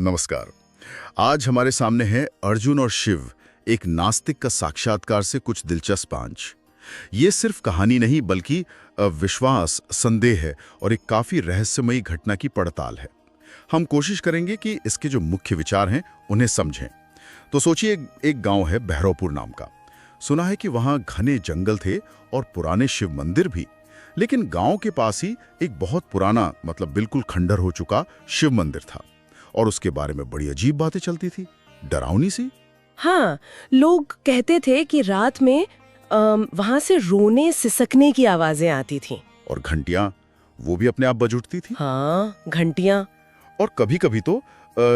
नमस्कार। आज हमारे सामने है अर्जुन और शिव, एक नास्तिक का साक्षात्कार से कुछ दिलचस्प आंच। ये सिर्फ कहानी नहीं बल्कि विश्वास, संदेह है और एक काफी रहस्यमयी घटना की पड़ताल है। हम कोशिश करेंगे कि इसके जो मुख्य विचार हैं उन्हें समझें। तो सोचिए, एक गांव है भैरवपुर नाम का। सुना है कि वहां घने जंगल थे और पुराने शिव मंदिर भी। लेकिन गांव के पास ही एक बहुत पुराना, मतलब बिल्कुल खंडर हो चुका शिव मंदिर था और उसके बारे में बड़ी अजीब बातें चलती थी, डरावनी सी। हाँ, लोग कहते थे कि रात में वहां से रोने सिसकने की आवाजें आती थीं। और घंटियां, वो भी अपने आप बज उठती थी। हाँ, घंटियां। और कभी-कभी तो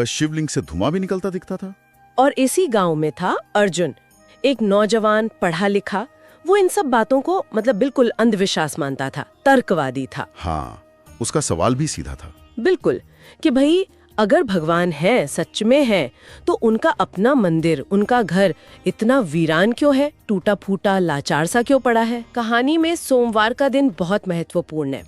शिवलिंग से धुआं भी निकलता दिखता था। और इसी गांव में था अर्जुन, एक नौजवान पढ़ा लिखा। वो इन सब बातों को मतलब बिल्कुल अंधविश्वास मानता था, तर्कवादी था। हाँ, उसका सवाल भी सीधा था। बिल्कुल, कि भाई अगर भगवान है, सच में है, तो उनका अपना मंदिर, उनका घर इतना वीरान क्यों है, टूटा फूटा लाचार सा क्यों पड़ा है। कहानी में सोमवार का दिन बहुत महत्वपूर्ण है।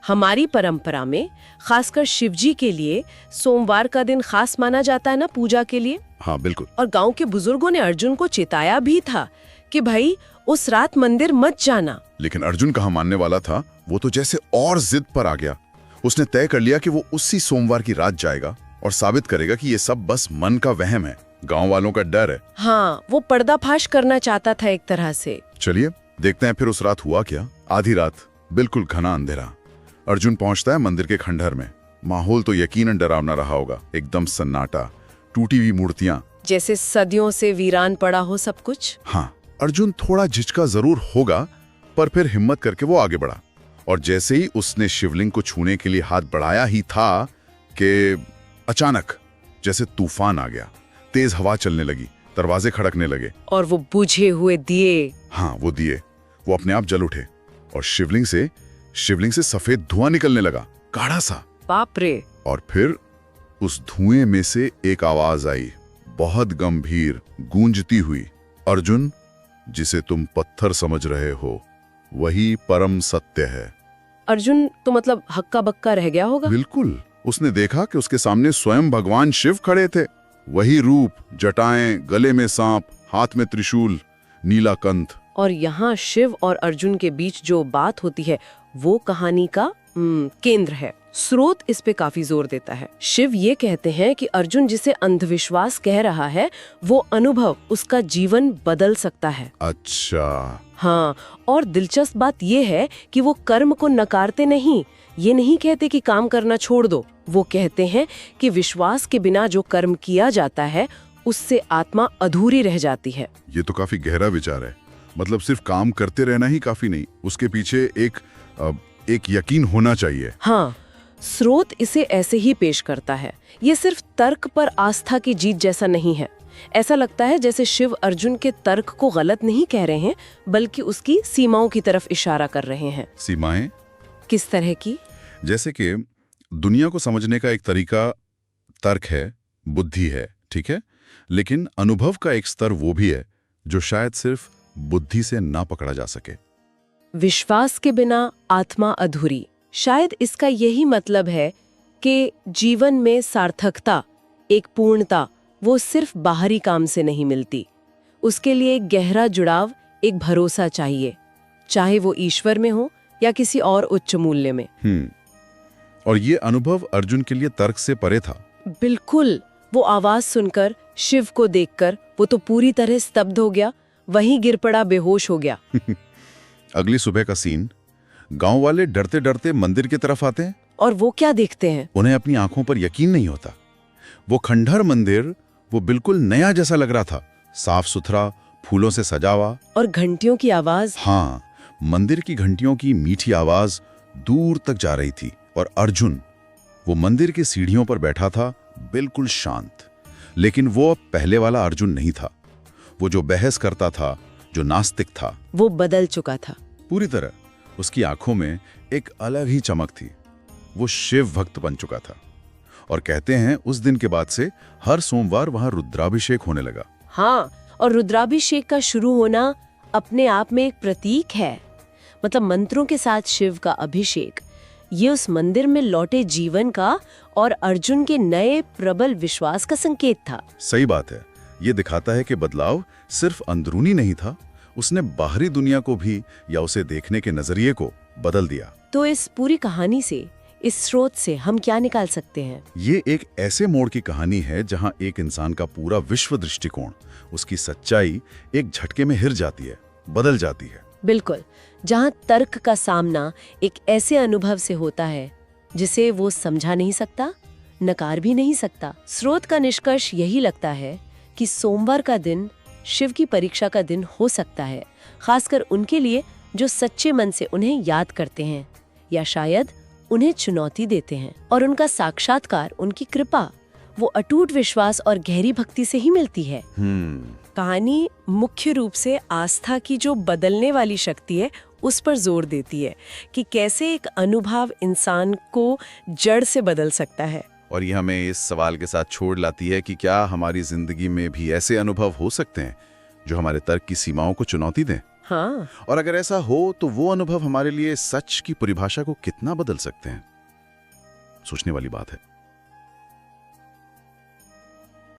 हमारी परंपरा में खासकर शिवजी के लिए सोमवार का दिन खास माना जाता है ना, पूजा के लिए। हाँ बिल्कुल। और गांव के बुजुर्गों ने अर्जुन को चेताया भी था कि भाई उस रात मंदिर मत जाना। लेकिन अर्जुन कहाँ मानने वाला था। वो तो जैसे और जिद पर आ गया। उसने तय कर लिया कि वो उसी सोमवार की रात जाएगा और साबित करेगा कि ये सब बस मन का वहम है, गांव वालों का डर है। हाँ, वो पर्दाफाश करना चाहता था एक तरह से। चलिए देखते हैं फिर उस रात हुआ क्या। आधी रात, बिल्कुल घना अंधेरा। अर्जुन पहुंचता है मंदिर के खंडहर में। माहौल तो यकीनन डरावना रहा होगा। एकदम सन्नाटा, टूटी हुई मूर्तियां, जैसे सदियों से वीरान पड़ा हो सब कुछ। हाँ, अर्जुन थोड़ा झिझका जरूर होगा, पर फिर हिम्मत करके वो आगे बढ़ा। और जैसे ही उसने शिवलिंग को छूने के लिए हाथ बढ़ाया ही था कि अचानक जैसे तूफान आ गया। तेज हवा चलने लगी, दरवाजे खड़कने लगे और वो बुझे हुए दिए, हाँ वो दिए, वो अपने आप जल उठे और शिवलिंग से सफेद धुआं निकलने लगा, गाढ़ा सा। बाप रे। और फिर उस धुएं में से एक आवाज आई, बहुत गंभीर, गूंजती हुई। अर्जुन, जिसे तुम पत्थर समझ रहे हो वही परम सत्य है। अर्जुन तो मतलब हक्का बक्का रह गया होगा। बिल्कुल। उसने देखा कि उसके सामने स्वयं भगवान शिव खड़े थे। वही रूप, जटाएं, गले में सांप, हाथ में त्रिशूल, नीला कंठ। और यहाँ शिव और अर्जुन के बीच जो बात होती है वो कहानी का केंद्र है। स्रोत इस पे काफी जोर देता है। शिव ये कहते हैं कि अर्जुन जिसे अंधविश्वास कह रहा है, वो अनुभव उसका जीवन बदल सकता है। अच्छा। हाँ, और दिलचस्प बात ये है कि वो कर्म को नकारते नहीं। ये नहीं कहते कि काम करना छोड़ दो। वो कहते हैं कि विश्वास के बिना जो कर्म किया जाता है उससे आत्मा अधूरी रह जाती है। ये तो काफी गहरा विचार है। मतलब सिर्फ काम करते रहना ही काफी नहीं, उसके पीछे एक यकीन होना चाहिए। हाँ, स्रोत इसे ऐसे ही पेश करता है। ये सिर्फ तर्क पर आस्था की जीत जैसा नहीं है। ऐसा लगता है जैसे शिव अर्जुन के तर्क को गलत नहीं कह रहे हैं, बल्कि उसकी सीमाओं की तरफ इशारा कर रहे हैं। सीमाएं? किस तरह की? जैसे कि दुनिया को समझने का एक तरीका तर्क है, बुद्धि है, ठीक है, लेकिन अनुभव का एक स्तर वो भी है जो शायद सिर्फ बुद्धि से ना पकड़ा जा सके। विश्वास के बिना आत्मा अधूरी। शायद इसका यही मतलब है कि जीवन में सार्थकता, एक पूर्णता, वो सिर्फ बाहरी काम से नहीं मिलती। उसके लिए एक गहरा जुड़ाव, एक भरोसा चाहिए, चाहे वो ईश्वर में हो या किसी और उच्च मूल्य में। और ये अनुभव अर्जुन के लिए तर्क से परे था। बिल्कुल। वो आवाज सुनकर, शिव को देखकर वो तो पूरी तरह स्तब्ध हो गया, वहीं गिर पड़ा, बेहोश हो गया। अगली सुबह का सीन, गांव वाले डरते डरते मंदिर की तरफ आते हैं। और वो क्या देखते हैं? उन्हें अपनी आंखों पर यकीन नहीं होता। वो खंडहर मंदिर, वो बिल्कुल नया जैसा लग रहा था, साफ सुथरा, फूलों से सजा हुआ। और घंटियों की आवाज। हाँ, मंदिर की घंटियों की मीठी आवाज दूर तक जा रही थी। और अर्जुन, वो मंदिर की सीढ़ियों पर बैठा था, बिल्कुल शांत। लेकिन वो अब पहले वाला अर्जुन नहीं था। वो जो बहस करता था, जो नास्तिक था, वो बदल चुका था पूरी तरह। उसकी आंखों में एक अलग ही चमक थी। वो शिव भक्त बन चुका था। और कहते हैं उस दिन के बाद से हर सोमवार वहां रुद्राभिषेक होने लगा। हाँ, और रुद्राभिषेक का शुरू होना अपने आप में एक प्रतीक है। मतलब मंत्रों के साथ शिव का अभिषेक, ये उस मंदिर में लौटे जीवन का और अर्जुन के नए प्रबल विश्वास का संकेत था। सही बात है। ये दिखाता है कि बदलाव सिर्फ अंदरूनी नहीं था, उसने बाहरी दुनिया को भी या उसे देखने के नजरिए को बदल दिया। तो इस पूरी कहानी से, इस स्रोत से हम क्या निकाल सकते हैं? ये एक ऐसे मोड़ की कहानी है जहां एक इंसान का पूरा विश्व दृष्टिकोण, उसकी सच्चाई एक झटके में हिर जाती है, बदल जाती है। बिल्कुल, जहां तर्क का सामना एक ऐसे अनुभव से होता है जिसे वो समझा नहीं सकता, नकार भी नहीं सकता। स्रोत का निष्कर्ष यही लगता है कि सोमवार का दिन शिव की परीक्षा का दिन हो सकता है, खासकर उनके लिए जो सच्चे मन से उन्हें याद करते हैं या शायद उन्हें चुनौती देते हैं। और उनका साक्षात्कार, उनकी कृपा, वो अटूट विश्वास और गहरी भक्ति से ही मिलती है। कहानी मुख्य रूप से आस्था की जो बदलने वाली शक्ति है उस पर जोर देती है कि कैसे एक अनुभव इंसान को जड़ से बदल सकता है। और ये हमें इस सवाल के साथ छोड़ लाती है कि क्या हमारी जिंदगी में भी ऐसे अनुभव हो सकते हैं जो हमारे तर्क की सीमाओं को चुनौती दें? हाँ। और अगर ऐसा हो तो वो अनुभव हमारे लिए सच की परिभाषा को कितना बदल सकते हैं? सोचने वाली बात है।